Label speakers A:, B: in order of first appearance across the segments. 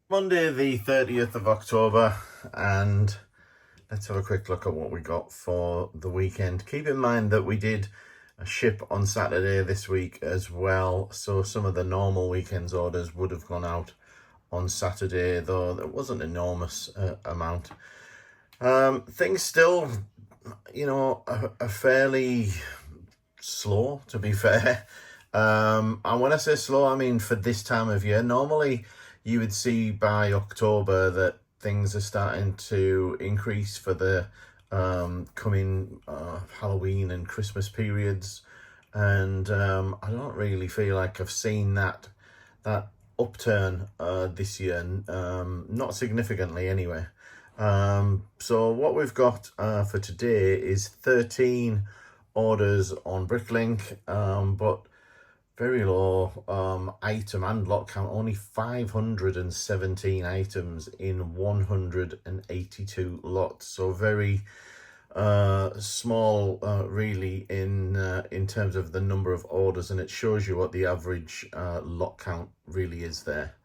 A: Monday the 30th of October, and let's have a quick look at what we got for the weekend. Keep in mind that we did a ship on Saturday this week as well, so some of the normal weekends orders would have gone out on Saturday, though there wasn't an enormous amount. Things still, are fairly slow, to be fair. And when I say slow, I mean for this time of year. Normally you would see by October that things are starting to increase for the coming Halloween and Christmas periods, and I don't really feel like I've seen that upturn this year, not significantly anyway. So what we've got for today is 13 orders on Bricklink, but very low item and lot count, only 517 items in 182 lots, so very small really in terms of the number of orders, and it shows you what the average lot count really is there.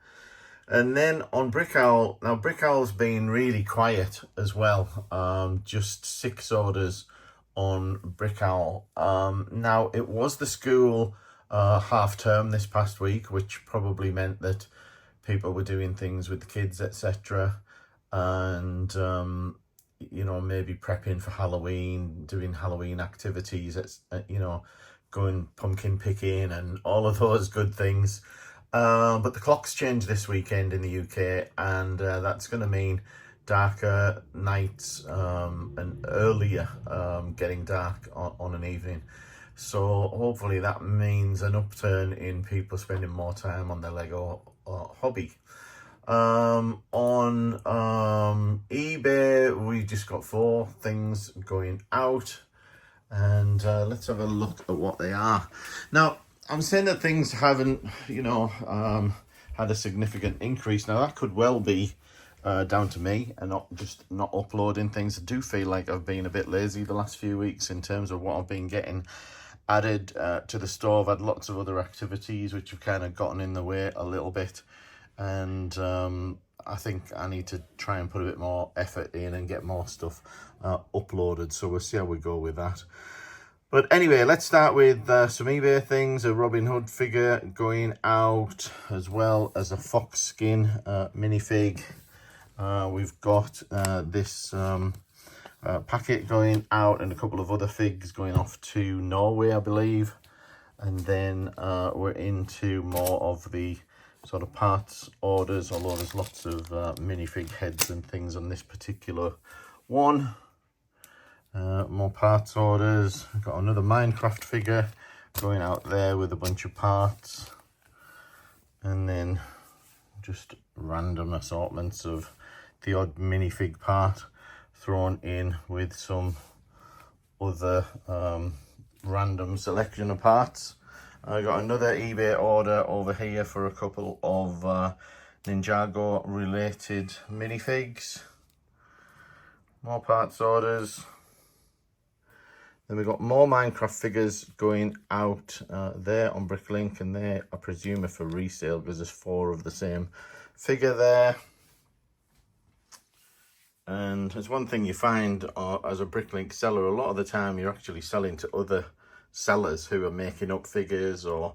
A: And then on Brick Owl, now Brick Owl's been really quiet as well, just 6 orders on Brick Owl. Now it was the school half term this past week, which probably meant that people were doing things with the kids, etc., and maybe prepping for Halloween, doing Halloween activities, going pumpkin picking and all of those good things. But the clocks changed this weekend in the UK, and that's going to mean darker nights and earlier getting dark on an evening. So hopefully that means an upturn in people spending more time on their Lego hobby. On eBay, we just got 4 things going out, and let's have a look at what they are. Now, I'm saying that things haven't, had a significant increase. Now, that could well be down to me and not uploading things. I do feel like I've been a bit lazy the last few weeks in terms of what I've been getting added to the store. I've had lots of other activities which have kind of gotten in the way a little bit, and I think I need to try and put a bit more effort in and get more stuff uploaded, so we'll see how we go with that. But anyway, let's start with some eBay things. A Robin Hood figure going out, as well as a fox skin minifig. We've got this packet going out, and a couple of other figs going off to Norway, I believe. And then we're into more of the sort of parts orders, although there's lots of minifig heads and things on this particular one. More parts orders. I've got another Minecraft figure going out there with a bunch of parts, and then just random assortments of the odd minifig part thrown in with some other random selection of parts. I got another eBay order over here for a couple of Ninjago related minifigs. More parts orders. Then we've got more Minecraft figures going out there on Bricklink, and they, I presume, are for resale because there's 4 of the same figure there. And there's one thing you find as a Bricklink seller, a lot of the time you're actually selling to other sellers who are making up figures or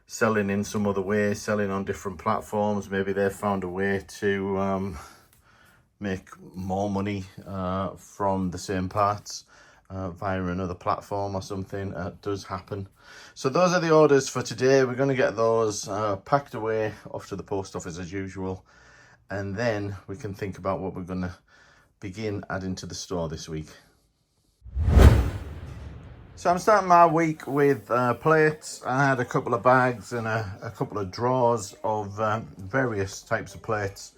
A: selling in some other way, selling on different platforms. Maybe they've found a way to make more money from the same parts via another platform or something. Does happen. So those are the orders for today. We're going to get those packed away off to the post office as usual, and then we can think about what we're going to begin adding to the store this week. So I'm starting my week with plates. I had a couple of bags and a couple of drawers of various types of plates,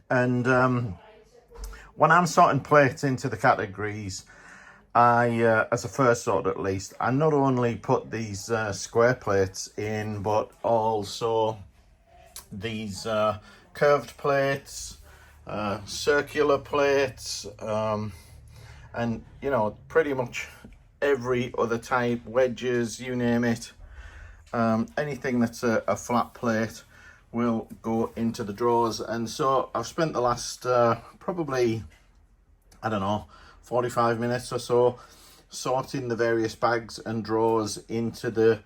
A: and when I'm sorting plates into the categories, I, as a first sort at least, I not only put these square plates in, but also these curved plates, circular plates, and pretty much every other type, wedges, you name it, anything that's a flat plate will go into the drawers. And so I've spent the last probably, I don't know, 45 minutes or so sorting the various bags and drawers into the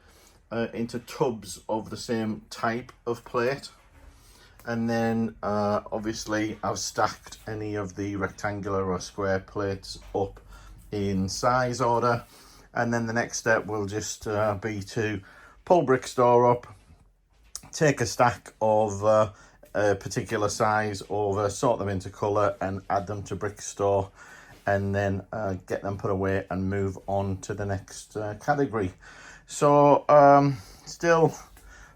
A: into tubs of the same type of plate. And then obviously I've stacked any of the rectangular or square plates up in size order. And then the next step will just be to pull Brickstore up, take a stack of a particular size over, sort them into colour and add them to Brickstore, and then get them put away and move on to the next category. So still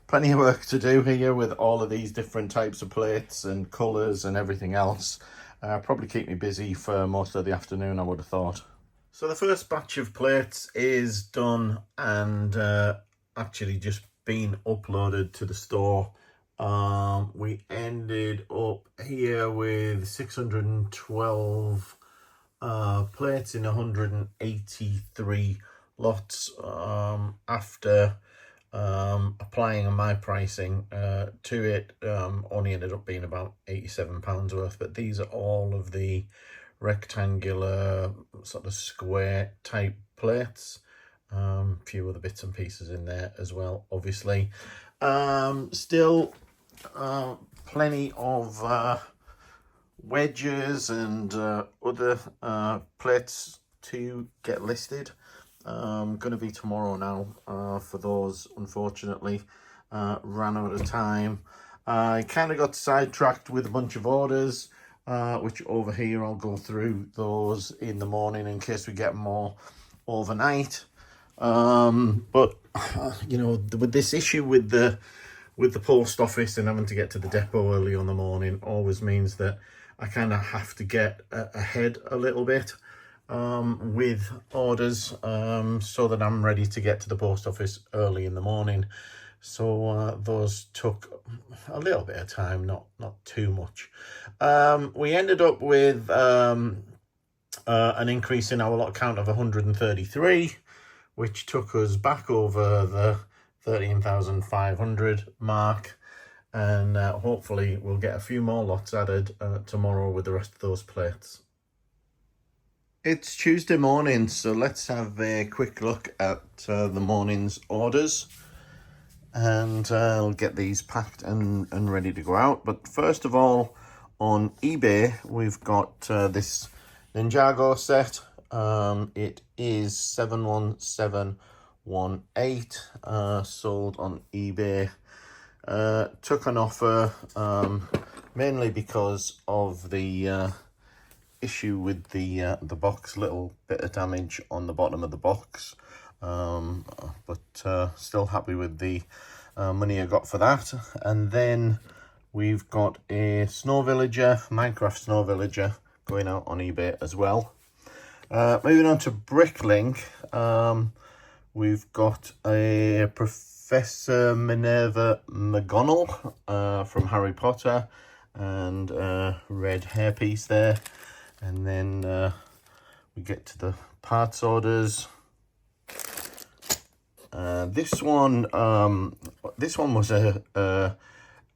A: plenty of work to do here with all of these different types of plates and colours and everything else. Probably keep me busy for most of the afternoon, I would have thought. So the first batch of plates is done and actually just been uploaded to the store. We ended up here with 612 plates in 183 lots after applying my pricing to it. Only ended up being about £87 worth, but these are all of the rectangular sort of square type plates. A few other bits and pieces in there as well, obviously. Still plenty of wedges and other plates to get listed. Going to be tomorrow now for those, unfortunately. Ran out of time. I kind of got sidetracked with a bunch of orders, which over here I'll go through those in the morning in case we get more overnight. But you know, with this issue with the post office and having to get to the depot early on the morning always means that I kind of have to get ahead a little bit with orders, so that I'm ready to get to the post office early in the morning. So those took a little bit of time, not too much. We ended up with an increase in our lot count of 133, which took us back over the 13,500 mark. And hopefully we'll get a few more lots added tomorrow with the rest of those plates. It's Tuesday morning, so let's have a quick look at the morning's orders. And I'll get these packed and ready to go out. But first of all, on eBay, we've got this Ninjago set. It is 71718, sold on eBay. Took an offer mainly because of the issue with the box, little bit of damage on the bottom of the box, but still happy with the money I got for that. And then we've got a snow villager, Minecraft snow villager, going out on eBay as well. Moving on to Bricklink, we've got a Professor Minerva McGonagall from Harry Potter, and red hairpiece there. And then we get to the parts orders. This one was a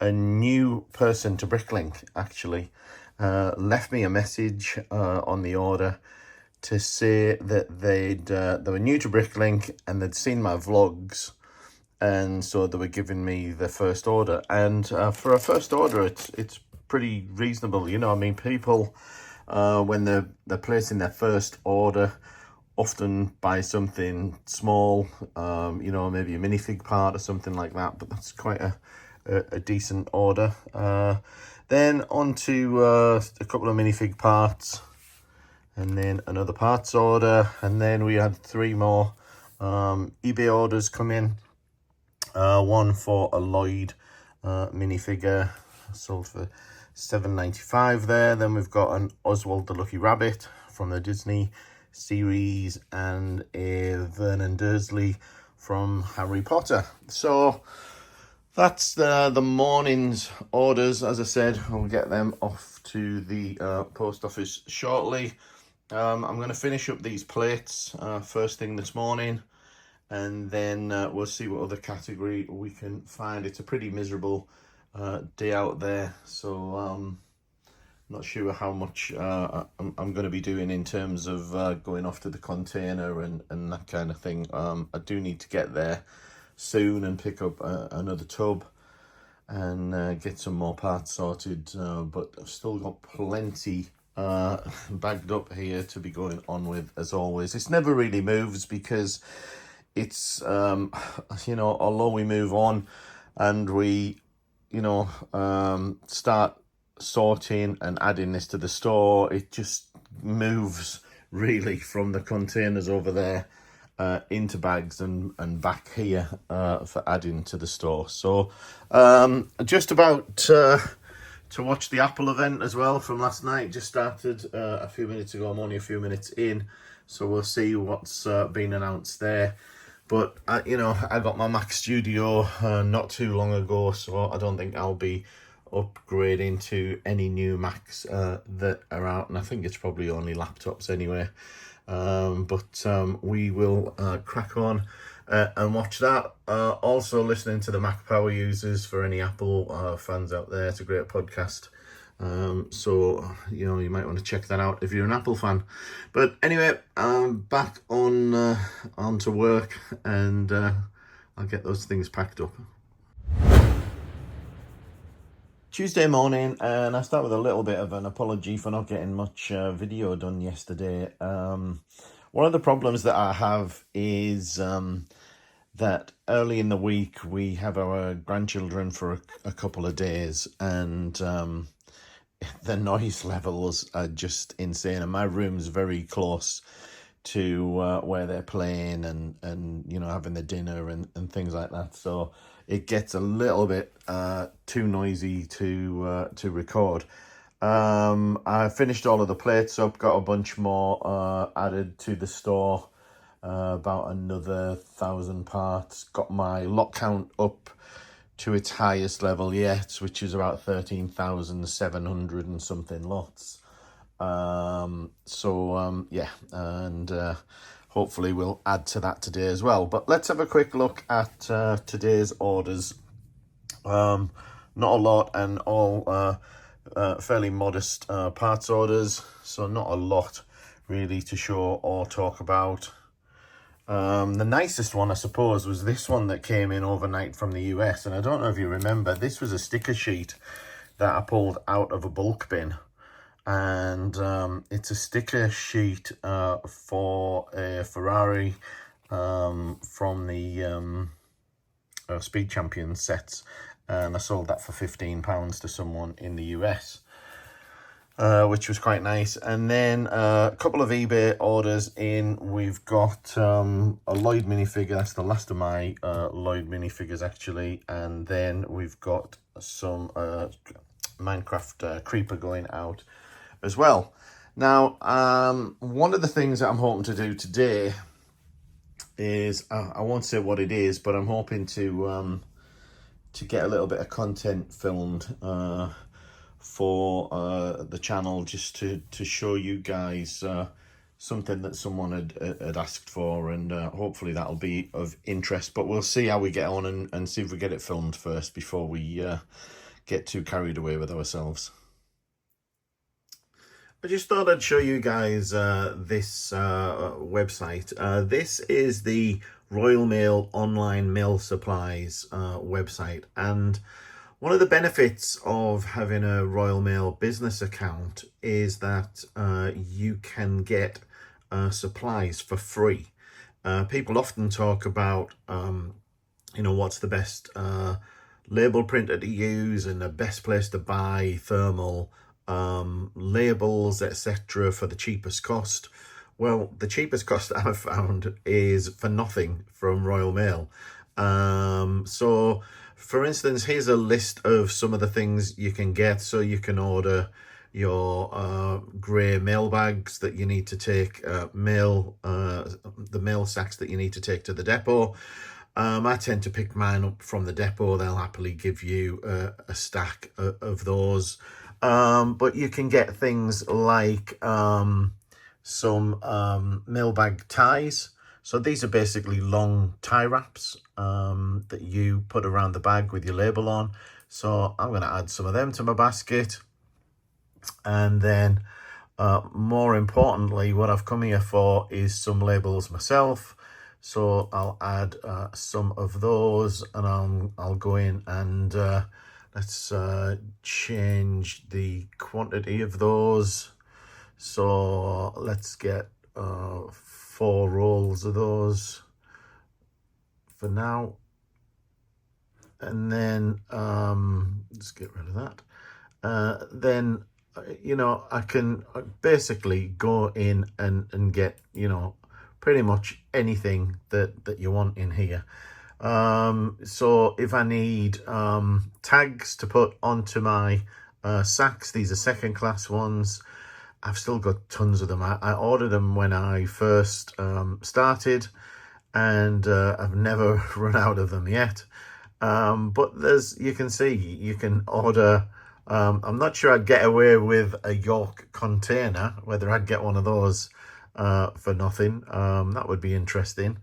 A: new person to Bricklink, actually. Left me a message on the order to say that they were new to Bricklink and they'd seen my vlogs, and so they were giving me the first order. And for a first order, it's pretty reasonable, you know. I mean, people when they're placing their first order often buy something small, you know, maybe a minifig part or something like that, but that's quite a decent order. Then on to a couple of minifig parts, and then another parts order, and then we had 3 more eBay orders come in. One for a Lloyd minifigure, sold for $7.95 there. Then we've got an Oswald the Lucky Rabbit from the Disney series, and a Vernon Dursley from Harry Potter. So that's the morning's orders. As I said, I'll get them off to the post office shortly. I'm going to finish up these plates first thing this morning, and then we'll see what other category we can find. It's a pretty miserable day out there. So not sure how much I'm going to be doing in terms of going off to the container and that kind of thing. I do need to get there soon and pick up another tub and get some more parts sorted, but I've still got plenty bagged up here to be going on with, as always. This never really moves because it's you know, although we move on and we, you know, start sorting and adding this to the store, it just moves really from the containers over there into bags and back here for adding to the store. So just about to watch the Apple event as well from last night. Just started a few minutes ago. I'm only a few minutes in, so we'll see what's been announced there. But you know, I got my Mac Studio not too long ago, so I don't think I'll be upgrading to any new Macs that are out, and I think it's probably only laptops anyway. But we will crack on and watch that. Also listening to the Mac Power Users for any Apple fans out there. It's a great podcast. So, you know, you might want to check that out if you're an Apple fan. But anyway, I'm back on to work, and I'll get those things packed up. Tuesday morning, and I start with a little bit of an apology for not getting much video done yesterday. One of the problems that I have is that early in the week we have our grandchildren for a couple of days, and the noise levels are just insane. And my room's very close to where they're playing and you know, having the dinner and things like that. So it gets a little bit too noisy to record. I finished all of the plates up, got a bunch more added to the store, about another 1,000 parts. Got my lot count up to its highest level yet, which is about 13,700 and something lots. Yeah, and hopefully we'll add to that today as well. But let's have a quick look at today's orders. Not a lot, and all fairly modest parts orders, so not a lot really to show or talk about. The nicest one, I suppose, was this one that came in overnight from the US, and I don't know if you remember, this was a sticker sheet that I pulled out of a bulk bin. And it's a sticker sheet for a Ferrari from the Speed Champions sets, and I sold that for £15 to someone in the US, which was quite nice. And then a couple of eBay orders in. We've got a Lloyd minifigure. That's the last of my Lloyd minifigures, actually. And then we've got some Minecraft Creeper going out as well. Now, one of the things that I'm hoping to do today is, I won't say what it is, but I'm hoping to get a little bit of content filmed for the channel, just to show you guys something that someone had asked for, and hopefully that'll be of interest. But we'll see how we get on and see if we get it filmed first before we get too carried away with ourselves. I just thought I'd show you guys this website. This is the Royal Mail online mail supplies website, and one of the benefits of having a Royal Mail business account is that you can get supplies for free. People often talk about you know, what's the best label printer to use and the best place to buy thermal labels, etc., for the cheapest cost. Well, the cheapest cost I've found is for nothing from Royal Mail. So for instance, here's a list of some of the things you can get. So you can order your grey mail bags that you need to take, the mail sacks that you need to take to the depot. I tend to pick mine up from the depot. They'll happily give you a stack of those. But you can get things like some mailbag ties. So these are basically long tie wraps that you put around the bag with your label on. So I'm going to add some of them to my basket. And then more importantly, what I've come here for is some labels myself. So I'll add some of those, and I'll go in and let's change the quantity of those. So let's get 4 rolls of those for now. And then let's get rid of that. Then, you know, I can basically go in and get, you know, pretty much anything that you want in here. So if I need tags to put onto my sacks, these are second class ones. I've still got tons of them. I ordered them when I first started, and I've never run out of them yet. But you can see, you can order, I'm not sure I'd get away with a York container, whether I'd get one of those for nothing. That would be interesting.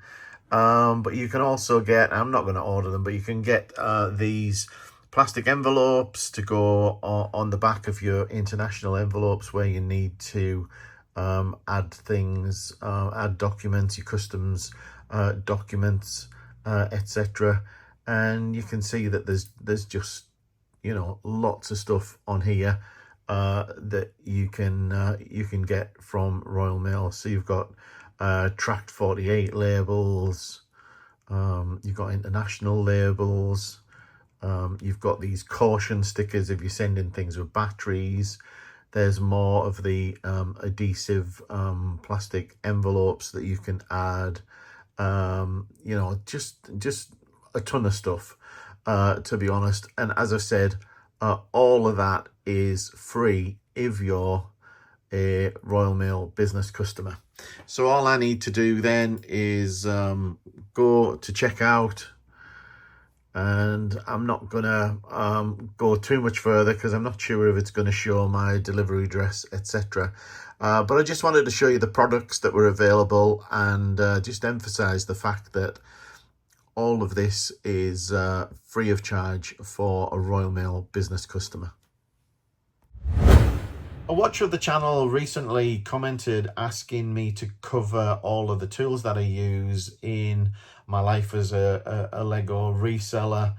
A: But you can also get, I'm not going to order them, but you can get these plastic envelopes to go on the back of your international envelopes, where you need to add things, add documents, your customs documents, etc. And you can see that there's just, you know, lots of stuff on here that you can get from Royal Mail. So you've got Tract 48 labels, you've got international labels, you've got these caution stickers if you're sending things with batteries. There's more of the adhesive plastic envelopes that you can add. You know, just a ton of stuff, to be honest. And as I said, all of that is free if you're a Royal Mail business customer. So all I need to do then is go to checkout, and I'm not gonna go too much further because I'm not sure if it's going to show my delivery address, etc. But I just wanted to show you the products that were available, and just emphasize the fact that all of this is free of charge for a Royal Mail business customer. A watcher of the channel recently commented asking me to cover all of the tools that I use in my life as a Lego reseller,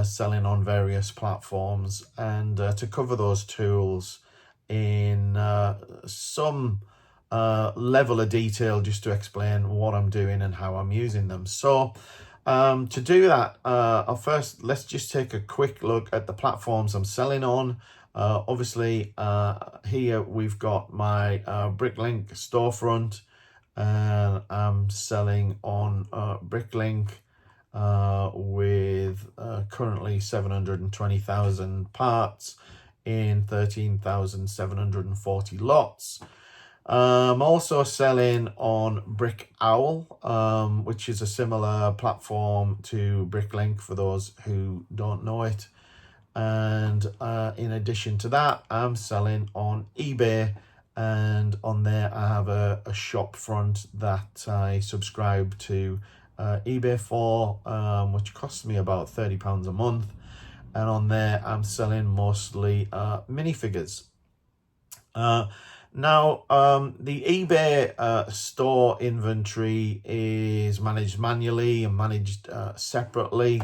A: selling on various platforms, and to cover those tools in some level of detail, just to explain what I'm doing and how I'm using them. So to do that, let's just take a quick look at the platforms I'm selling on. Obviously, here we've got my Bricklink storefront, and I'm selling on Bricklink with currently 720,000 parts in 13,740 lots. I'm also selling on Brick Owl, which is a similar platform to Bricklink for those who don't know it. And in addition to that, I'm selling on eBay, and on there I have a shop front that I subscribe to eBay for, which costs me about £30 a month. And on there I'm selling mostly minifigures. Now, the eBay store inventory is managed manually and managed separately,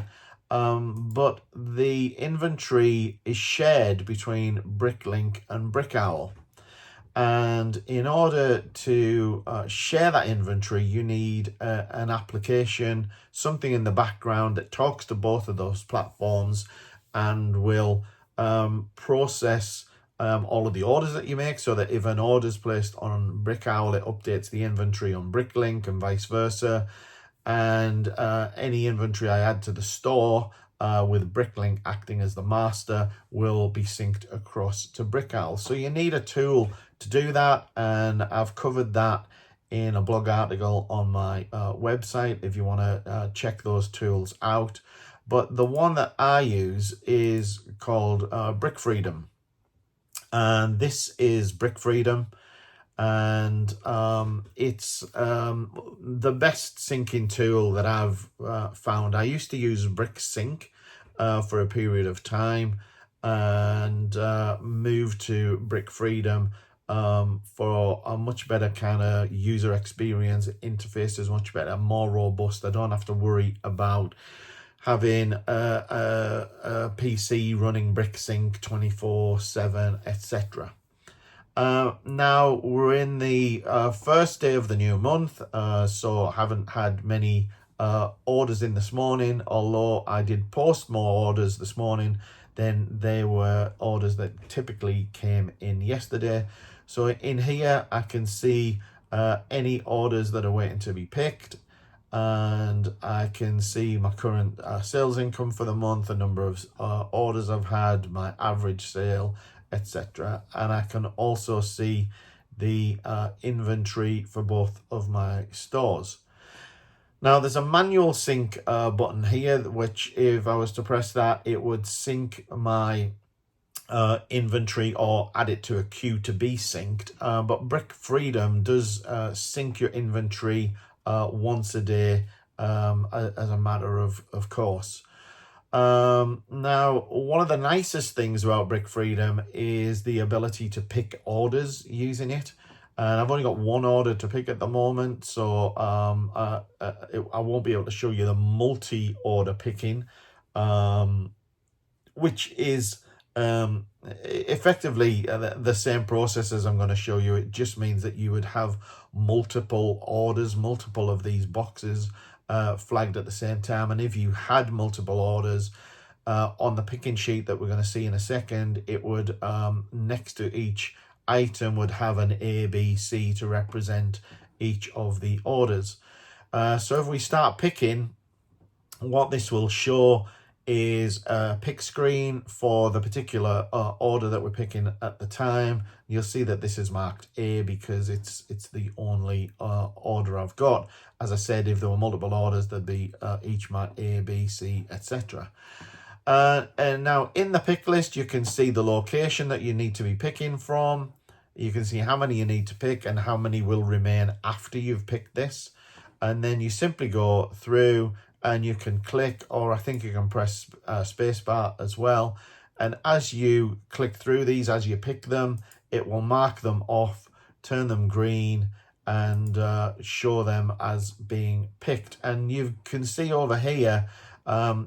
A: but the inventory is shared between Bricklink and Brick Owl. And in order to share that inventory, you need an application, something in the background that talks to both of those platforms and will process all of the orders that you make, so that if an order is placed on Brick Owl, it updates the inventory on Bricklink and vice versa. And any inventory I add to the store with Bricklink acting as the master will be synced across to Brick Owl. So you need a tool to do that, and I've covered that in a blog article on my website if you want to check those tools out. But the one that I use is called Brick Freedom, and this is Brick Freedom, and it's the best syncing tool that I've found. I used to use Brick Sync, for a period of time and moved to Brick Freedom for a much better kind of user experience. Interface is much better, more robust. I don't have to worry about having a PC running BrickSync 24/7, etc. Now we're in the first day of the new month, so I haven't had many orders in this morning, although I did post more orders this morning than they were orders that typically came in yesterday. So in here I can see any orders that are waiting to be picked, and I can see my current sales income for the month, the number of orders I've had, my average sale, etc. And I can also see the inventory for both of my stores. Now there's a manual sync button here, which if I was to press that, it would sync my inventory or add it to a queue to be synced. But Brick Freedom does sync your inventory once a day as a matter of course. Now, one of the nicest things about Brick Freedom is the ability to pick orders using it. And I've only got one order to pick at the moment, so I won't be able to show you the multi-order picking, which is effectively the same process as I'm going to show you. It just means that you would have multiple orders, multiple of these boxes flagged at the same time. And if you had multiple orders on the picking sheet that we're going to see in a second, it would next to each item would have an A, B, C to represent each of the orders. So if we start picking, what this will show is a pick screen for the particular order that we're picking at the time. You'll see that this is marked A because it's the only order I've got. As I said, if there were multiple orders, there'd be each marked A, B, C, etc. And now in the pick list, you can see the location that you need to be picking from. You can see how many you need to pick and how many will remain after you've picked this. And then you simply go through and you can click, or I think you can press spacebar as well. And as you click through these, as you pick them, it will mark them off, turn them green, and show them as being picked. And you can see over here,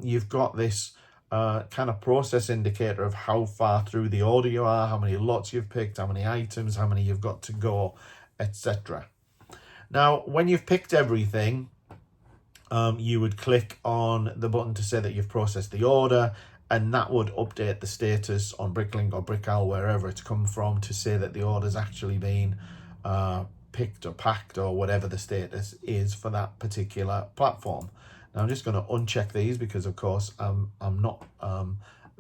A: you've got this kind of process indicator of how far through the order you are, how many lots you've picked, how many items, how many you've got to go, etc. Now, when you've picked everything, you would click on the button to say that you've processed the order, and that would update the status on Bricklink or Brickowl, wherever it's come from, to say that the order's actually been picked or packed or whatever the status is for that particular platform. Now I'm just going to uncheck these because of course I'm not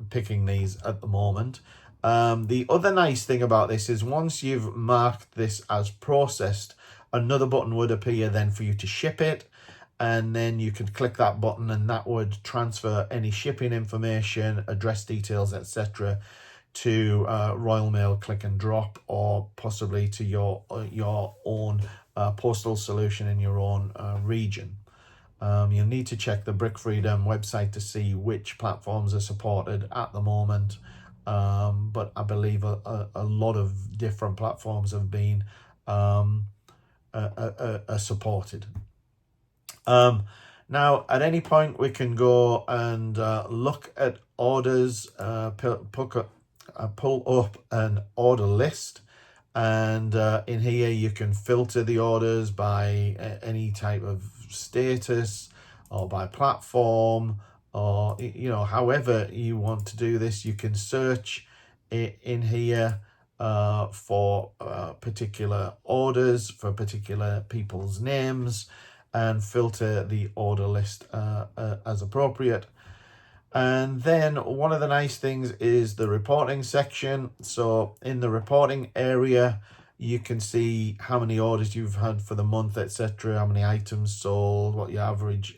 A: picking these at the moment. The other nice thing about this is once you've marked this as processed, another button would appear then for you to ship it, and then you could click that button and that would transfer any shipping information, address details, etc. to Royal Mail Click and Drop, or possibly to your own postal solution in your own region. You'll need to check the Brick Freedom website to see which platforms are supported at the moment, but I believe a lot of different platforms have been supported. Now, at any point, we can go and look at orders, pull up an order list, and in here you can filter the orders by any type of status or by platform, or however you want to do this. You can search in here for particular orders, for particular people's names, and filter the order list as appropriate. And then one of the nice things is the reporting section. So in the reporting area, you can see how many orders you've had for the month, etc., how many items sold, what your average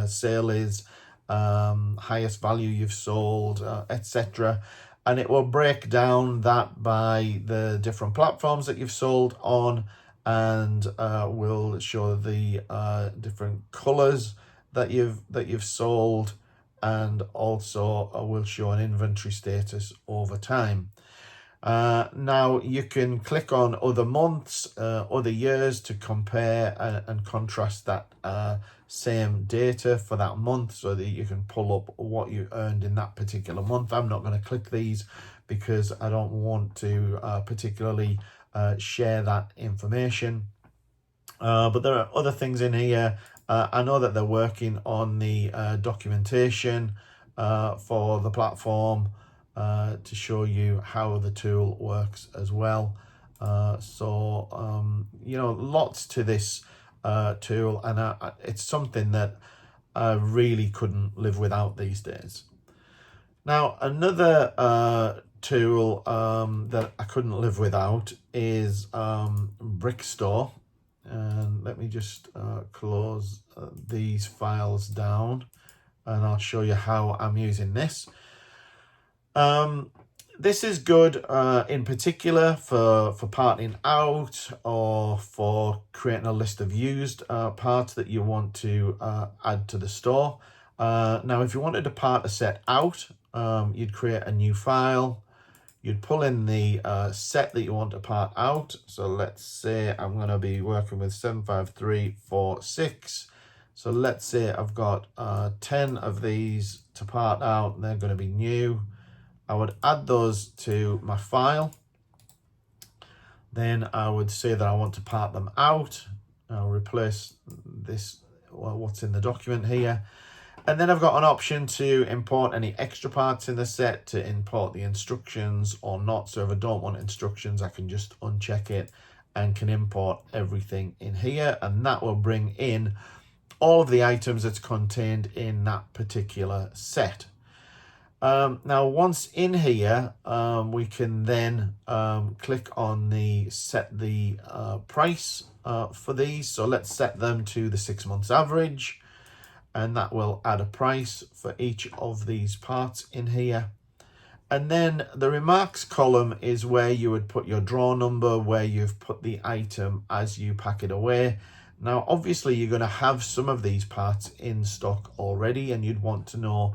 A: sale is, highest value you've sold, etc. And it will break down that by the different platforms that you've sold on, and will show the different colors that you've sold, and also will show an inventory status over time. Now you can click on other months, other years to compare and contrast that same data for that month, so that you can pull up what you earned in that particular month. I'm not going to click these because I don't want to particularly share that information. But there are other things in here. I know that they're working on the documentation for the platform to show you how the tool works as well. You know, lots to this tool, and it's something that I really couldn't live without these days. Now, another tool that I couldn't live without is Brickstore. And let me just close these files down, and I'll show you how I'm using this. This is good in particular for parting out, or for creating a list of used parts that you want to add to the store. Now, if you wanted to part a set out, you'd create a new file. You'd pull in the set that you want to part out. So let's say I'm going to be working with 75346. So let's say I've got 10 of these to part out, and they're going to be new. I would add those to my file. Then I would say that I want to part them out. I'll replace this, well, what's in the document here. And then I've got an option to import any extra parts in the set, to import the instructions or not. So if I don't want instructions, I can just uncheck it and can import everything in here. And that will bring in all of the items that's contained in that particular set. Now, once in here, we can then click on the set the price for these. So let's set them to the 6 months average. And that will add a price for each of these parts in here. And then the remarks column is where you would put your draw number, where you've put the item as you pack it away. Now, obviously, you're going to have some of these parts in stock already, and you'd want to know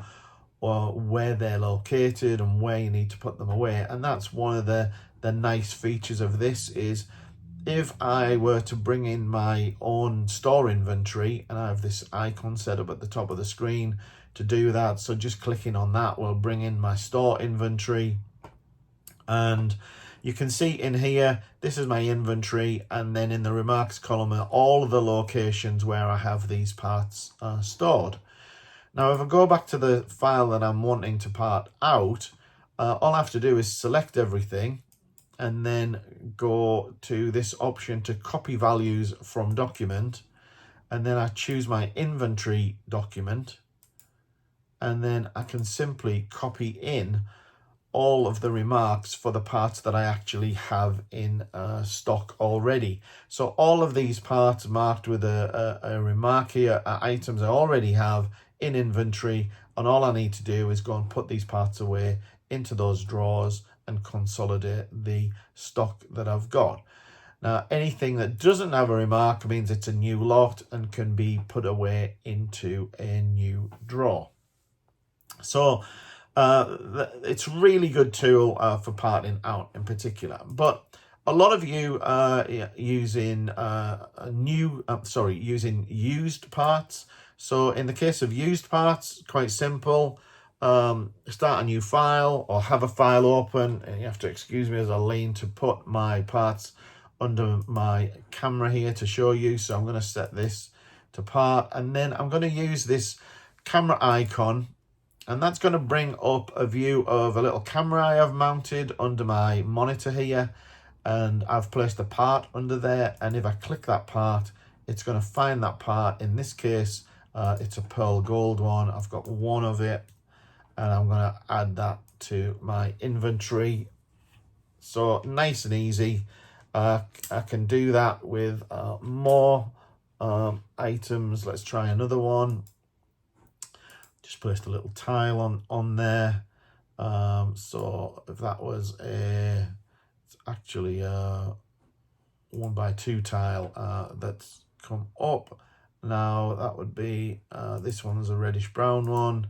A: where they're located and where you need to put them away. And that's one of the nice features of this is, if I were to bring in my own store inventory, and I have this icon set up at the top of the screen to do that. So just clicking on that will bring in my store inventory. And you can see in here, this is my inventory. And then in the remarks column are all of the locations where I have these parts stored. Now, if I go back to the file that I'm wanting to part out, all I have to do is select everything, and then go to this option to copy values from document. And then I choose my inventory document. And then I can simply copy in all of the remarks for the parts that I actually have in stock already. So all of these parts marked with a remark here are items I already have in inventory. And all I need to do is go and put these parts away into those drawers and consolidate the stock that I've got. Now, anything that doesn't have a remark means it's a new lot and can be put away into a new drawer. So it's a really good tool for parting out in particular. But a lot of you are using using used parts. So in the case of used parts, quite simple. Start a new file or have a file open, and you have to excuse me as I lean to put my parts under my camera here to show you. So I'm going to set this to part, and then I'm going to use this camera icon, and that's going to bring up a view of a little camera I have mounted under my monitor here, and I've placed a part under there. And if I click that part, it's going to find that part. In this case, it's a pearl gold one. I've got one of it, and I'm going to add that to my inventory. So nice and easy. I can do that with more items. Let's try another one. Just placed a little tile on there. So if that was it's actually a 1x2 tile that's come up. Now that would be, this one is a reddish brown one.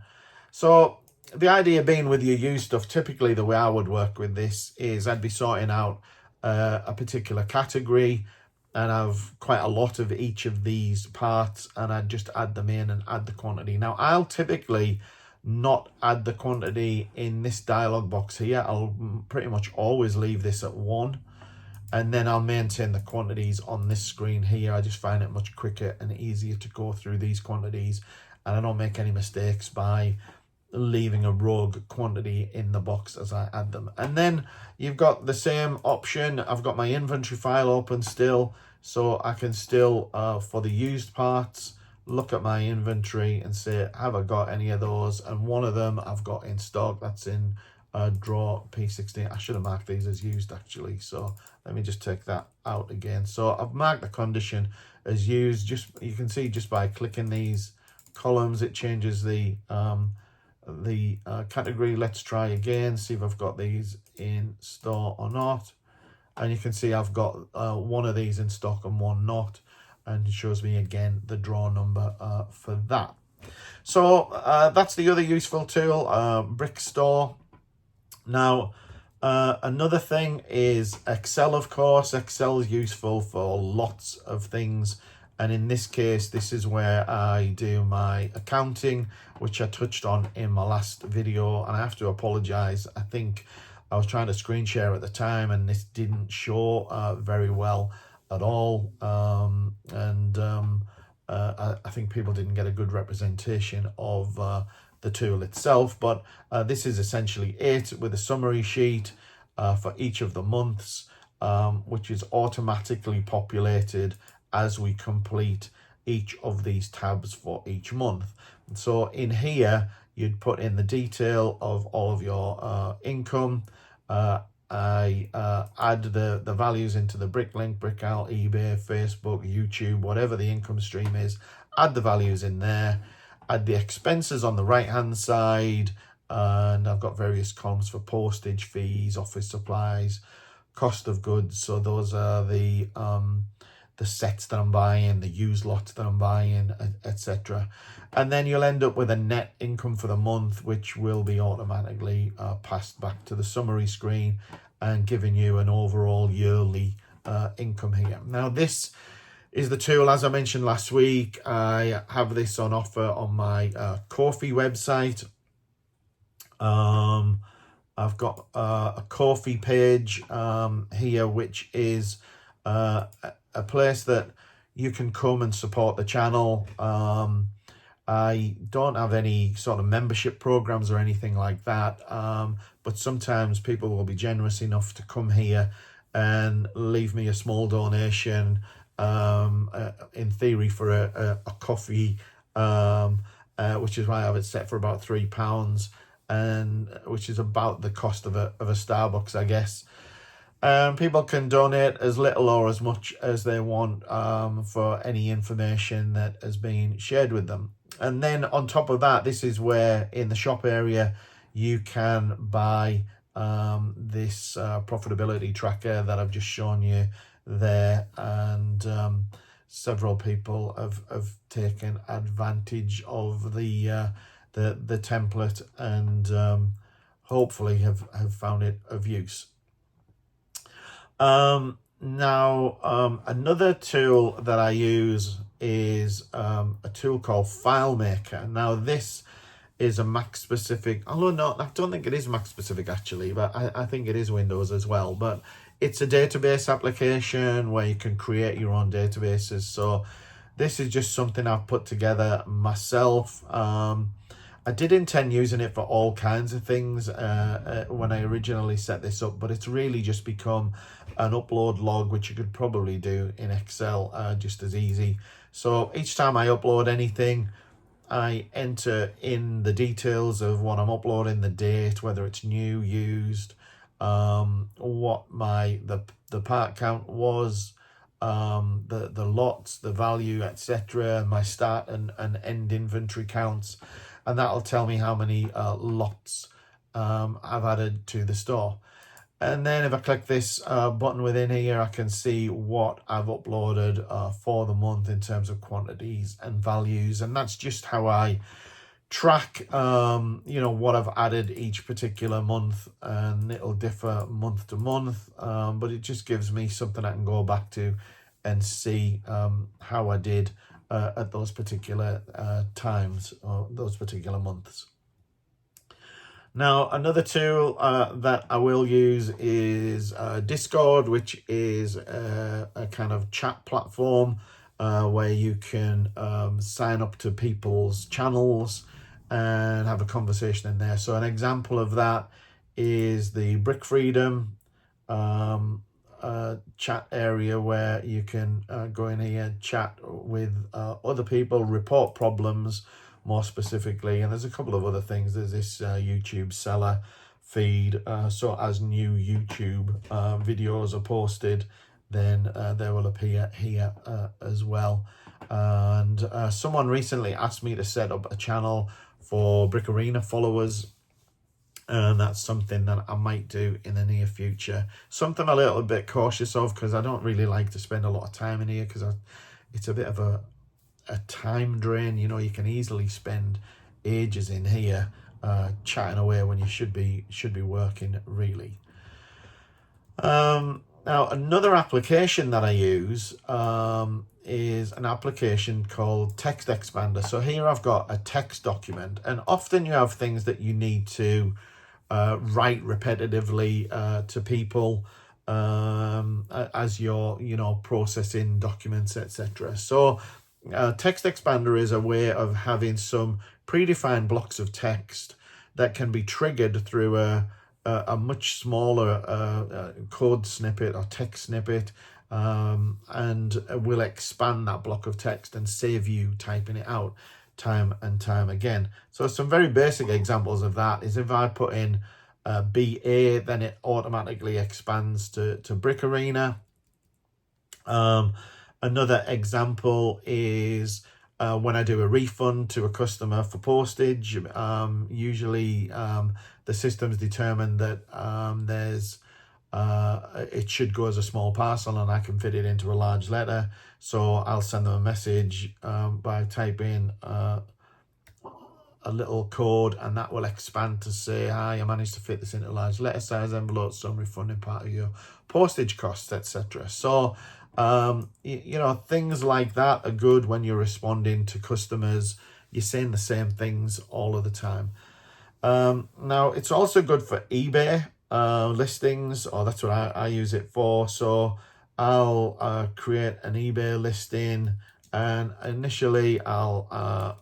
A: So the idea being with your used stuff, typically the way I would work with this is I'd be sorting out a particular category, and I've quite a lot of each of these parts, and I'd just add them in and add the quantity. Now, I'll typically not add the quantity in this dialog box here. I'll pretty much always leave this at 1, and then I'll maintain the quantities on this screen here. I just find it much quicker and easier to go through these quantities, and I don't make any mistakes by leaving a rogue quantity in the box as I add them. And then you've got the same option. I've got my inventory file open still, so I can still for the used parts look at my inventory and say, have I got any of those? And one of them I've got in stock. That's in drawer P16. I should have marked these as used actually, so let me just take that out again. So I've marked the condition as used. Just you can see just by clicking these columns it changes the category. Let's try again, see if I've got these in store or not. And you can see I've got one of these in stock and one not, and it shows me again the draw number for that. So that's the other useful tool, Brick Store. Now another thing is Excel, of course. Excel is useful for lots of things, and in this case this is where I do my accounting, which I touched on in my last video, and I have to apologize. I think I was trying to screen share at the time and this didn't show very well at all, I think people didn't get a good representation of the tool itself. But this is essentially it, with a summary sheet for each of the months, which is automatically populated as we complete each of these tabs for each month. So in here you'd put in the detail of all of your income. I add the values into the Bricklink, Brickout, eBay, Facebook, YouTube, whatever the income stream is, add the values in there, add the expenses on the right hand side, and I've got various columns for postage, fees, office supplies, cost of goods. So those are the sets that I'm buying, the used lots that I'm buying, etc. And then you'll end up with a net income for the month, which will be automatically passed back to the summary screen and giving you an overall yearly income here. Now this is the tool, as I mentioned last week. I have this on offer on my Ko-fi website. I've got a Ko-fi page here, which is a place that you can come and support the channel. I don't have any sort of membership programs or anything like that, but sometimes people will be generous enough to come here and leave me a small donation, in theory for a coffee, which is why I have it set for about £3, and which is about the cost of a Starbucks, I guess. People can donate as little or as much as they want for any information that has been shared with them. And then on top of that, this is where in the shop area you can buy this profitability tracker that I've just shown you there, and several people have taken advantage of the template and hopefully have found it of use. Now another tool that I use is a tool called FileMaker. Now this is a Mac specific, although no, I don't think it is Mac specific actually, but I think it is Windows as well. But it's a database application where you can create your own databases. So this is just something I've put together myself. I did intend using it for all kinds of things when I originally set this up, but it's really just become an upload log, which you could probably do in Excel just as easy. So each time I upload anything, I enter in the details of what I'm uploading, the date, whether it's new, used, what the part count was, the lots, the value, etc., my start and end inventory counts, and that'll tell me how many lots I've added to the store. And then if I click this button within here, I can see what I've uploaded for the month in terms of quantities and values. And that's just how I track, you know, what I've added each particular month, and it'll differ month to month, but it just gives me something I can go back to and see how I did at those particular times or those particular months. Now, another tool that I will use is Discord, which is a kind of chat platform where you can sign up to people's channels and have a conversation in there. So an example of that is the Brick Freedom chat area, where you can go in here and chat with other people, report problems more specifically, and there's a couple of other things. There's this YouTube seller feed, so as new YouTube videos are posted, then they will appear here as well. And someone recently asked me to set up a channel for Brick Arena followers, and that's something that I might do in the near future. Something a little bit cautious of, because I don't really like to spend a lot of time in here, because it's a bit of a time drain. You know, you can easily spend ages in here chatting away when you should be working, really. Now, another application that I use is an application called Text Expander. So here I've got a text document, and often you have things that you need to write repetitively to people as you're, you know, processing documents, etc. So Text Expander is a way of having some predefined blocks of text that can be triggered through a much smaller code snippet or text snippet, and will expand that block of text and save you typing it out time and time again. So some very basic examples of that is if I put in BA, then it automatically expands to Brick Arena. Another example is when I do a refund to a customer for postage. Usually the system's determined that it should go as a small parcel and I can fit it into a large letter. So I'll send them a message by typing a little code, and that will expand to say, hi, I managed to fit this into a large letter size envelope, so I'm refunding part of your postage costs, etc. So you know, things like that are good when you're responding to customers. You're saying the same things all of the time. Now, it's also good for eBay listings, or that's what I use it for. So I'll create an eBay listing, and initially I'll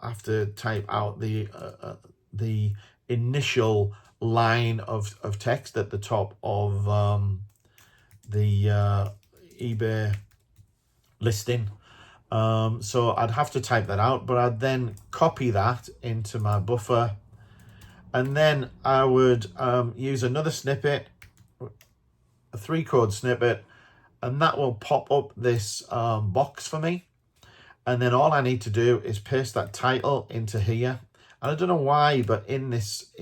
A: have to type out the initial line of text at the top of the eBay listing. So I'd have to type that out, but I'd then copy that into my buffer, and then I would use another snippet, a 3-code snippet, and that will pop up this box for me. And then all I need to do is paste that title into here. And I don't know why, but in this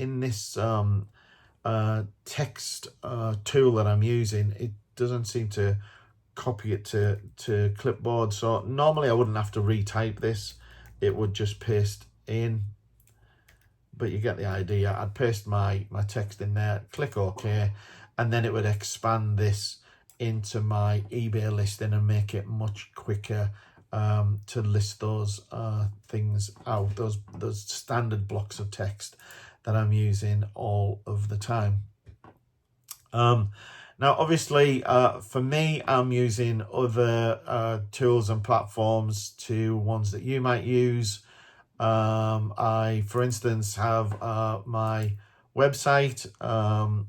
A: text tool that I'm using, it doesn't seem to copy it to clipboard. So normally I wouldn't have to retype this, it would just paste in, but you get the idea. I'd paste my text in there, click OK, and then it would expand this into my eBay listing and make it much quicker to list those things out, those standard blocks of text that I'm using all of the time. Now, obviously, for me, I'm using other tools and platforms to ones that you might use. I, for instance, have my website,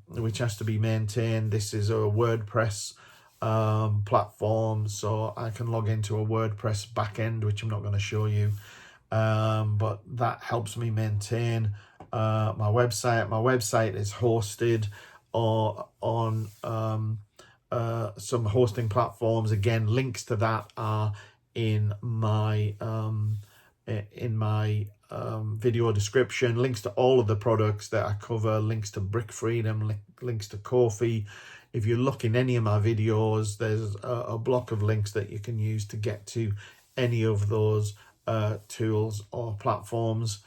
A: which has to be maintained. This is a WordPress platform, so I can log into a WordPress backend, which I'm not going to show you, but that helps me maintain my website. My website is hosted on some hosting platforms. Again, links to that are in my video description. Links to all of the products that I cover, links to Brick Freedom, links to Ko-fi. If you look in any of my videos, there's a block of links that you can use to get to any of those tools or platforms.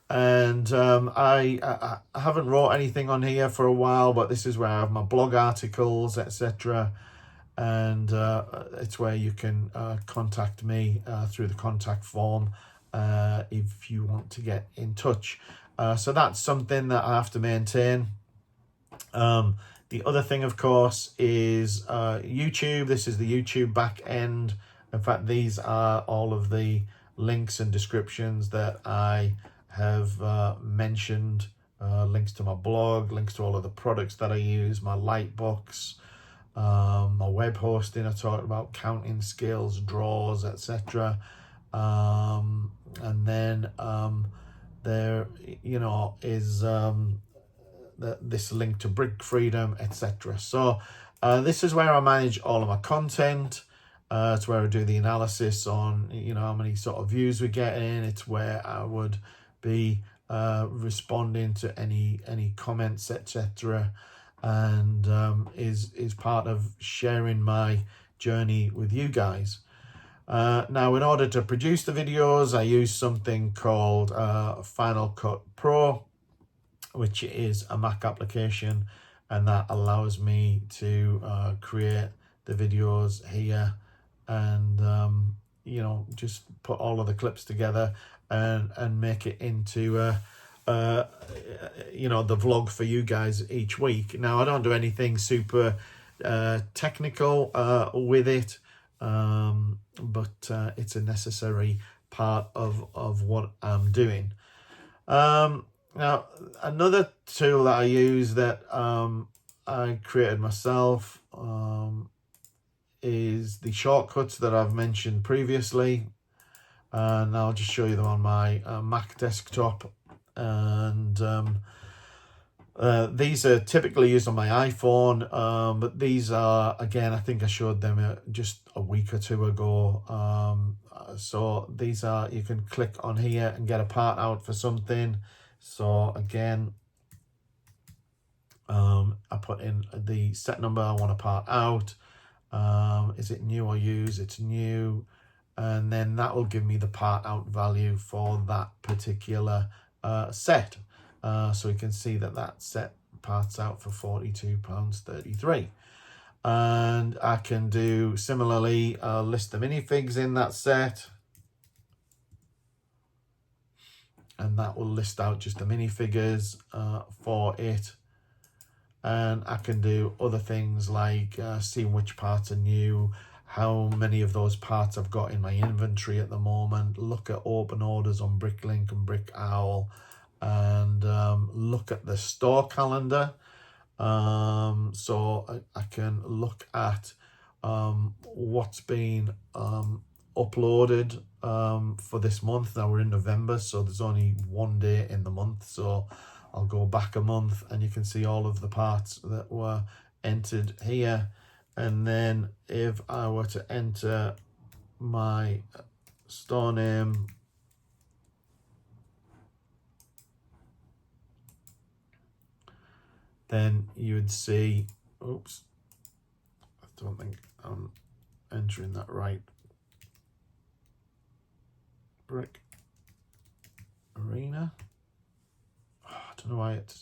A: And I haven't wrote anything on here for a while, but this is where I have my blog articles, etc. And it's where you can contact me through the contact form if you want to get in touch. So that's something that I have to maintain. The other thing, of course, is YouTube. This is the YouTube back end. In fact, these are all of the links and descriptions that I have mentioned. Links to my blog, links to all of the products that I use, my light books, my web hosting. I talked about counting skills, draws, etc. And then there, you know, is this link to Brick Freedom, etc. So this is where I manage all of my content. It's where I do the analysis on, you know, how many sort of views we're getting. It's where I would be responding to any comments, etc. And is part of sharing my journey with you guys. Now, in order to produce the videos, I use something called Final Cut Pro, which is a Mac application, and that allows me to create the videos here and you know, just put all of the clips together and make it into you know, the vlog for you guys each week. Now, I don't do anything super technical with it, but it's a necessary part of what I'm doing. Now, another tool that I use that I created myself is the shortcuts that I've mentioned previously. And I'll just show you them on my Mac desktop. And these are typically used on my iPhone, but these are, again, I think I showed them just a week or two ago. So these are, you can click on here and get a part out for something. So again, I put in the set number I want a part out. Is it new or used? It's new. And then that will give me the part out value for that particular set. So we can see that that set parts out for £42.33. And I can do similarly list the minifigs in that set. And that will list out just the minifigures for it. And I can do other things like seeing which parts are new, how many of those parts I've got in my inventory at the moment, look at open orders on Bricklink and Brick Owl, and look at the store calendar. So I can look at what's been uploaded for this month. Now we're in November, so there's only one day in the month, so I'll go back a month and you can see all of the parts that were entered here. And then if I were to enter my store name, then you would see, oops, I don't think I'm entering that right. Brick Arena. Oh, I don't know why it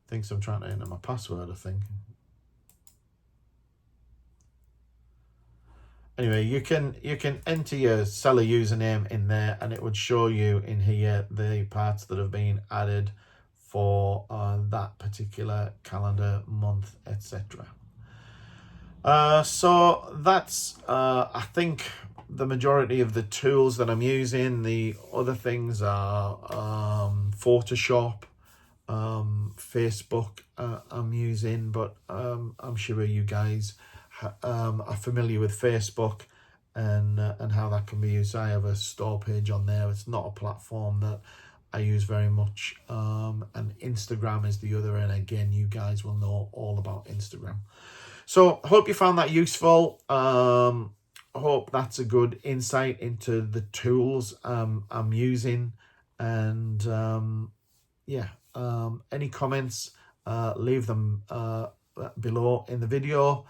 A: thinks I'm trying to enter my password, I think. Anyway, you can enter your seller username in there and it would show you in here the parts that have been added for that particular calendar month, etc. So that's I think the majority of the tools that I'm using. The other things are Photoshop, Facebook I'm using, but I'm sure you guys are familiar with Facebook and how that can be used. I have a store page on there. It's not a platform that I use very much, and Instagram is the other, and again, you guys will know all about Instagram. So I hope you found that useful. I hope that's a good insight into the tools I'm using. And yeah, any comments, leave them below in the video,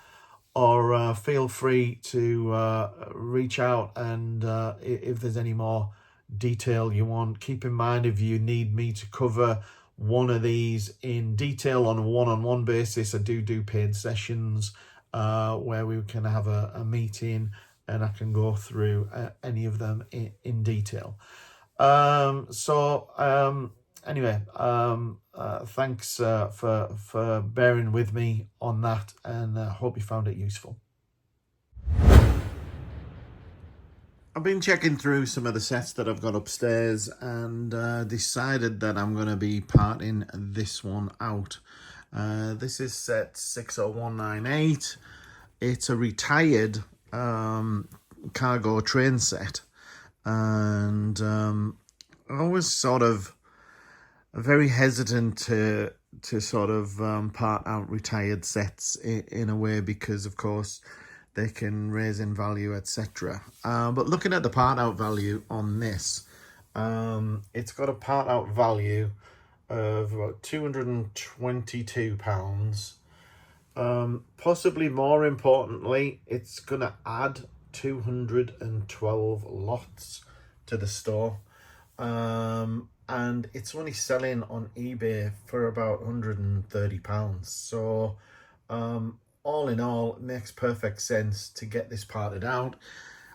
A: or feel free to reach out, and if there's any more
B: detail you want. Keep in mind, if you need me to cover one of these in detail on a one-on-one basis, I do paid sessions where we can have a meeting and I can go through any of them in detail. Anyway, thanks for bearing with me on that, and hope you found it useful.
A: I've been checking through some of the sets that I've got upstairs and decided that I'm going to be parting this one out. This is set 60198. It's a retired cargo train set, and I was sort of very hesitant to sort of part out retired sets in a way, because of course they can raise in value, etc. But looking at the part out value on this, it's got a part out value of about £222. Possibly more importantly, it's going to add 212 lots to the store. And it's only selling on eBay for about £130. So all in all, it makes perfect sense to get this parted out.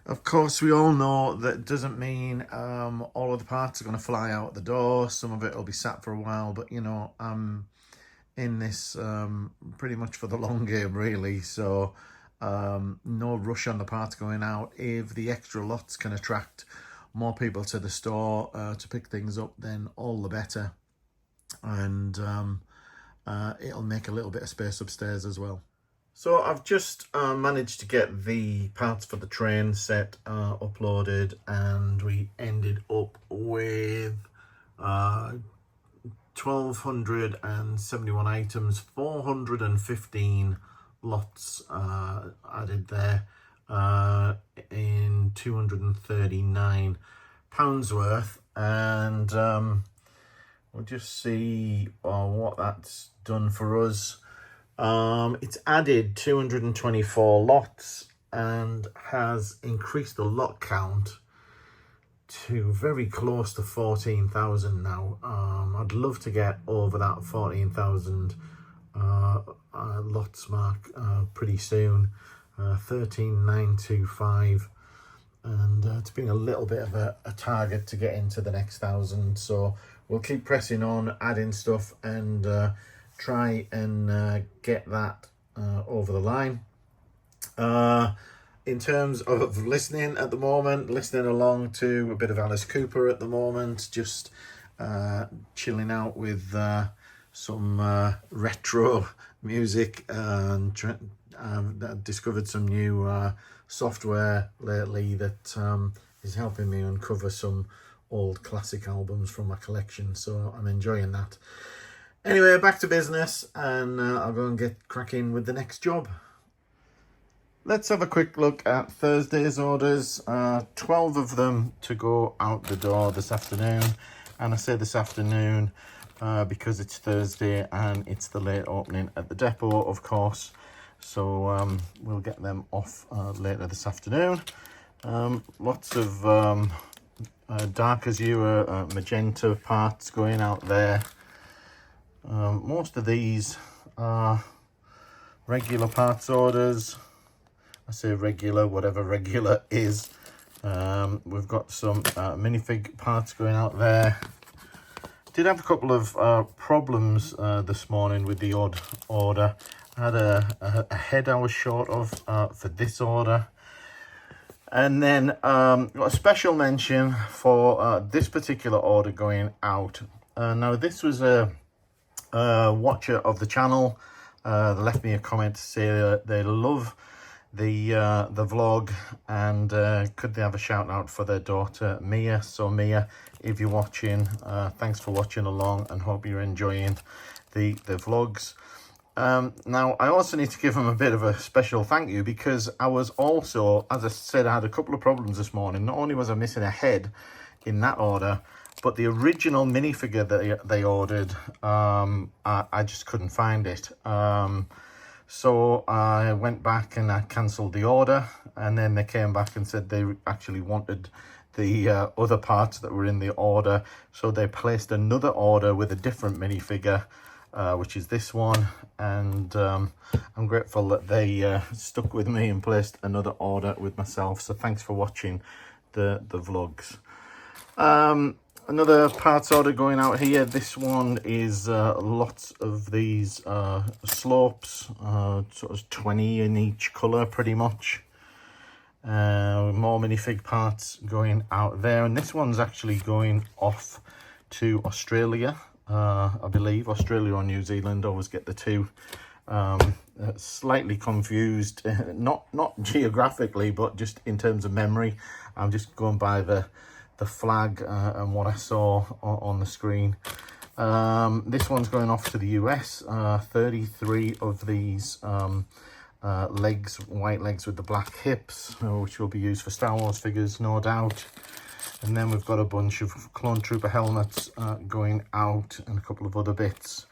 A: Of course, we all know that doesn't mean all of the parts are going to fly out the door. Some of it will be sat for a while, but you know, I'm in this pretty much for the long game, really. So no rush on the parts going out. If the extra lots can attract more people to the store to pick things up, then all the better. And it'll make a little bit of space upstairs as well. So I've just managed to get the parts for the train set uploaded, and we ended up with 1,271 items, 415 lots added there, in £239 worth. And we'll just see what that's done for us. It's added 224 lots and has increased the lot count to very close to 14,000 now. I'd love to get over that 14,000 lots mark pretty soon. 13,925, and it's been a little bit of a target to get into the next 1,000. So we'll keep pressing on, adding stuff, and try and get that over the line. In terms of listening at the moment, listening along to a bit of Alice Cooper at the moment, just chilling out with some retro music, and I've discovered some new software lately that is helping me uncover some old classic albums from my collection, so I'm enjoying that. Anyway, back to business, and I'll go and get cracking with the next job. Let's have a quick look at Thursday's orders. 12 of them to go out the door this afternoon. And I say this afternoon because it's Thursday and it's the late opening at the depot, of course. So we'll get them off later this afternoon. Lots of dark azure, magenta parts going out there. Most of these are regular parts orders. I say regular, whatever regular is. We've got some minifig parts going out there. Did have a couple of problems this morning with the odd order. I had a head I was short of for this order. And then got a special mention for this particular order going out. Now this was a watcher of the channel. They left me a comment to say that they love the vlog, and could they have a shout out for their daughter Mia. So Mia, if you're watching, thanks for watching along, and hope you're enjoying the vlogs. Now I also need to give them a bit of a special thank you, because I was also, as I said, I had a couple of problems this morning. Not only was I missing a head in that order, but the original minifigure that they ordered, I just couldn't find it. So I went back and I cancelled the order, and then they came back and said they actually wanted the other parts that were in the order. So they placed another order with a different minifigure, which is this one. And I'm grateful that they stuck with me and placed another order with myself. So thanks for watching the vlogs. Another parts order going out here. This one is lots of these slopes, sort of 20 in each colour pretty much. More minifig parts going out there, and this one's actually going off to Australia, I believe. Australia or New Zealand, always get the two slightly confused, not geographically, but just in terms of memory. I'm just going by the flag and what I saw on the screen. This one's going off to the US. 33 of these legs, white legs with the black hips, which will be used for Star Wars figures, no doubt. And then we've got a bunch of Clone Trooper helmets going out, and a couple of other bits.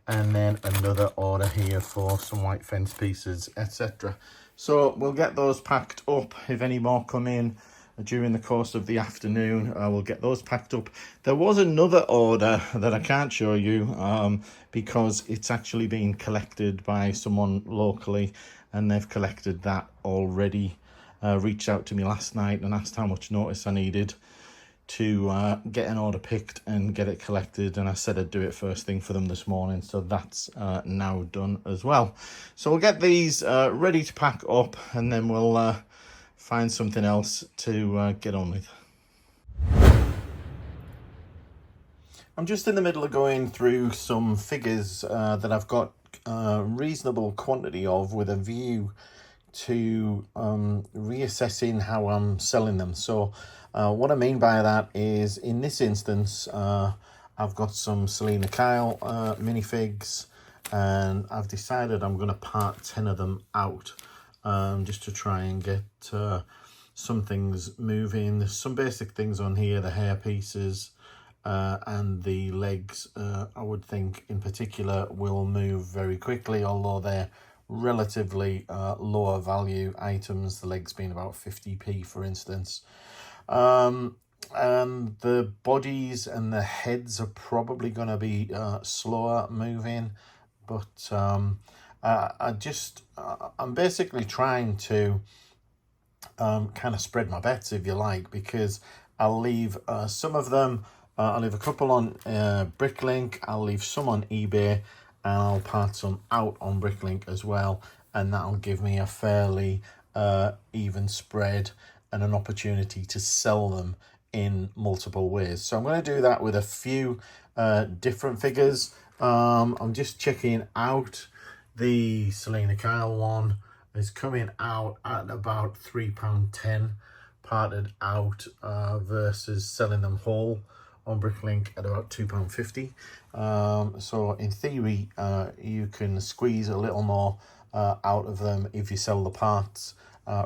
A: And then another order here for some white fence pieces, etc. So we'll get those packed up. If any more come in during the course of the afternoon, we'll get those packed up. There was another order that I can't show you because it's actually been collected by someone locally, and they've collected that already. Reached out to me last night and asked how much notice I needed to get an order picked and get it collected, and I said I'd do it first thing for them this morning, so that's now done as well. So we'll get these ready to pack up, and then we'll find something else to get on with. I'm just in the middle of going through some figures that I've got a reasonable quantity of, with a view to reassessing how I'm selling them. So what I mean by that is, in this instance, I've got some Selena Kyle minifigs, and I've decided I'm going to part 10 of them out, just to try and get some things moving. There's some basic things on here, the hair pieces and the legs, I would think in particular will move very quickly, although they're relatively lower value items, the legs being about 50p for instance. And the bodies and the heads are probably going to be slower moving, but I'm basically trying to kind of spread my bets, if you like, because I'll leave some of them, I'll leave a couple on Bricklink, I'll leave some on eBay, and I'll part some out on Bricklink as well, and that'll give me a fairly even spread and an opportunity to sell them in multiple ways. So I'm going to do that with a few different figures. I'm just checking out the Selena Kyle one. Is coming out at about £3.10 parted out, versus selling them whole on Bricklink at about £2.50. So in theory, you can squeeze a little more out of them if you sell the parts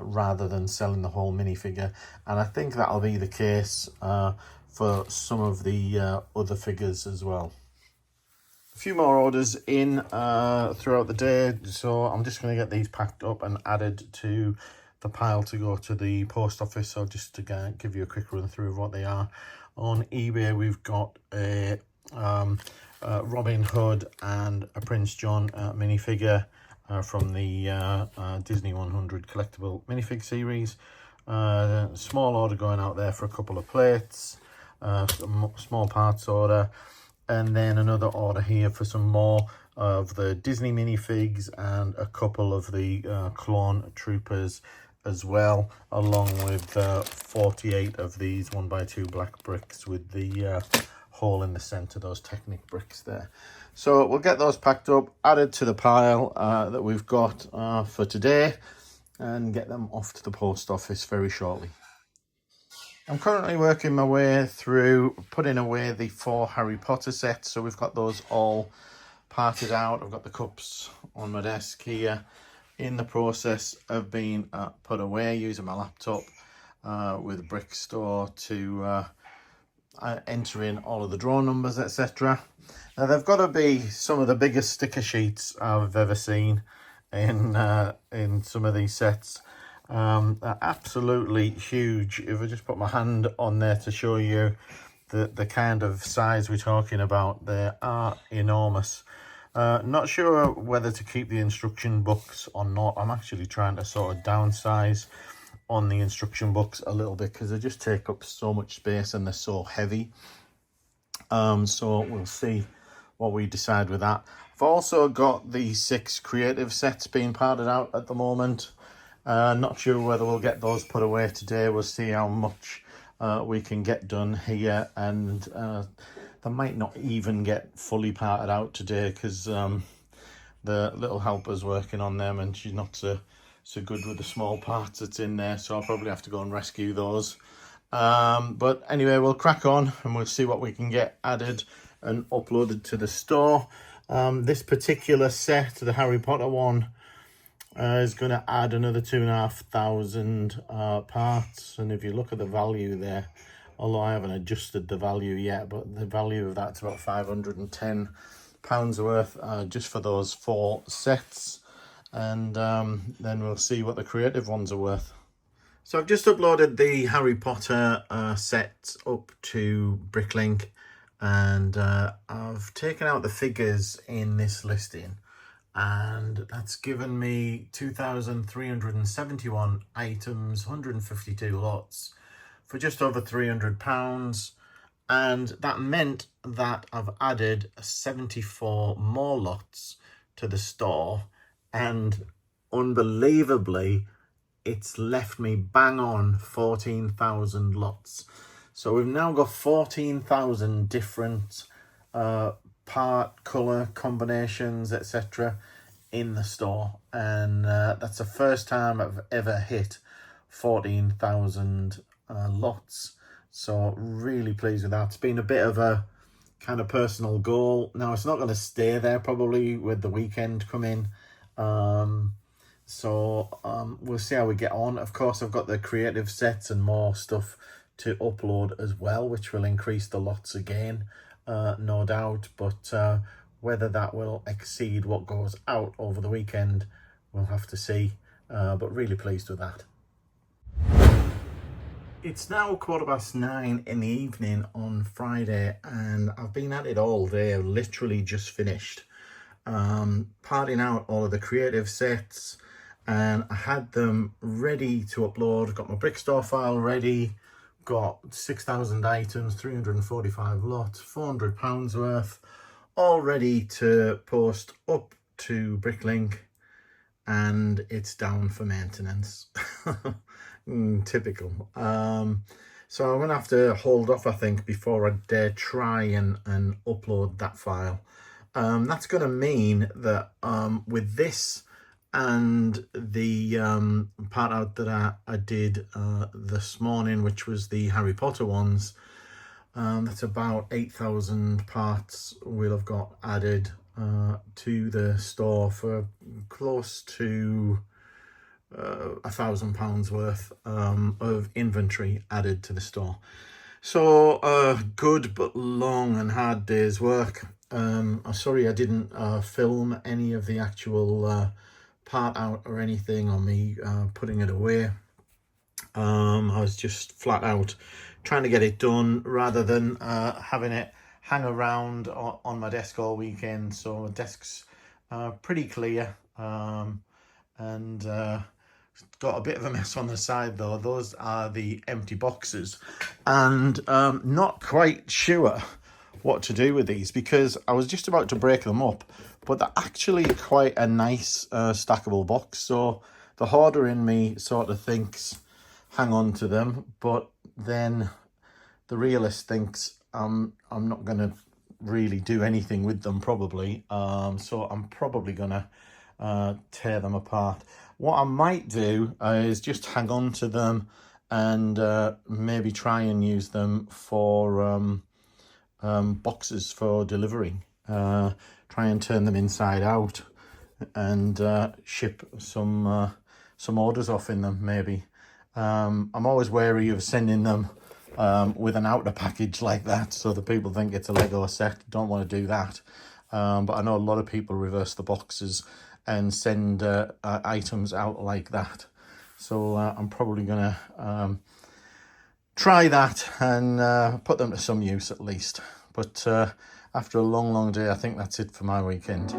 A: rather than selling the whole minifigure, and I think that'll be the case for some of the other figures as well. A few more orders in throughout the day, so I'm just going to get these packed up and added to the pile to go to the post office. So just to give you a quick run through of what they are. On eBay, we've got a Robin Hood and a Prince John minifigure from the Disney 100 collectible minifig series. Small order going out there for a couple of plates, small parts order, and then another order here for some more of the Disney minifigs and a couple of the Clone Troopers as well, along with 48 of these 1x2 black bricks with the hole in the center, those Technic bricks there. So we'll get those packed up, added to the pile that we've got for today, and get them off to the post office very shortly. I'm currently working my way through putting away the 4 Harry Potter sets, so we've got those all parted out. I've got the cups on my desk here in the process of being put away, using my laptop with Brickstore to enter in all of the draw numbers, etc. Now they've got to be some of the biggest sticker sheets I've ever seen in some of these sets.
B: They're absolutely huge. If I just put my hand on there to show you the kind of size we're talking about, they are enormous. Not sure whether to keep the instruction books or not. I'm actually trying to sort of downsize on the instruction books a little bit because they just take up so much space and they're so heavy. So we'll see what we decide with that. I've also got the 6 creative sets being parted out at the moment. Not sure whether we'll get those put away today. We'll see how much we can get done here, and they might not even get fully parted out today because the little helper's working on them and she's not so good with the small parts that's in there, so I'll probably have to go and rescue those. But anyway, we'll crack on and we'll see what we can get added and uploaded to the store. This particular set, the Harry Potter one, is going to add another 2,500 parts. And if you look at the value there, although I haven't adjusted the value yet, but the value of that's about £510 worth just for those 4 sets. And then we'll see what the creative ones are worth. So I've just uploaded the Harry Potter set up to Bricklink, and I've taken out the figures in this listing, and that's given me 2,371 items, 152 lots for just over £300, and that meant that I've added 74 more lots to the store, and unbelievably it's left me bang on 14,000 lots. So we've now got 14,000 different part, colour combinations, etc. in the store, and that's the first time I've ever hit 14,000 lots. So really pleased with that. It's been a bit of a kind of personal goal. Now it's not going to stay there probably with the weekend coming. We'll see how we get on. Of course, I've got the creative sets and more stuff to upload as well, which will increase the lots again, no doubt. But whether that will exceed what goes out over the weekend, we'll have to see. But really pleased with that. It's now 9:15 in the evening on Friday, and I've been at it all day. I've literally just finished parting out all of the creative sets, and I had them ready to upload. Got my Brickstore file ready, got 6,000 items, 345 lots, £400 worth, all ready to post up to Bricklink, and it's down for maintenance. Typical. So I'm gonna have to hold off, I think, before I dare try and upload that file. That's gonna mean that with this and the part out that I did this morning, which was the Harry Potter ones, that's about 8,000 parts we'll have got added to the store for close to £1,000 worth of inventory added to the store. So good but long and hard day's work. I'm sorry I didn't film any of the actual part out or anything on me putting it away. I was just flat out trying to get it done rather than having it hang around on my desk all weekend. So my desk's pretty clear, and got a bit of a mess on the side though. Those are the empty boxes, and not quite sure what to do with these because I was just about to break them up, but they're actually quite a nice stackable box. So the hoarder in me sort of thinks hang on to them, but then the realist thinks I'm not going to really do anything with them probably. So I'm probably going to tear them apart. What I might do is just hang on to them and maybe try and use them for boxes for delivery. Try and turn them inside out and ship some orders off in them maybe. I'm always wary of sending them with an outer package like that, so that people think it's a Lego set. Don't want to do that. But I know a lot of people reverse the boxes and send items out like that.
A: So I'm probably going to try that and put them to some use at least. But after a long day, I think that's it for my weekend.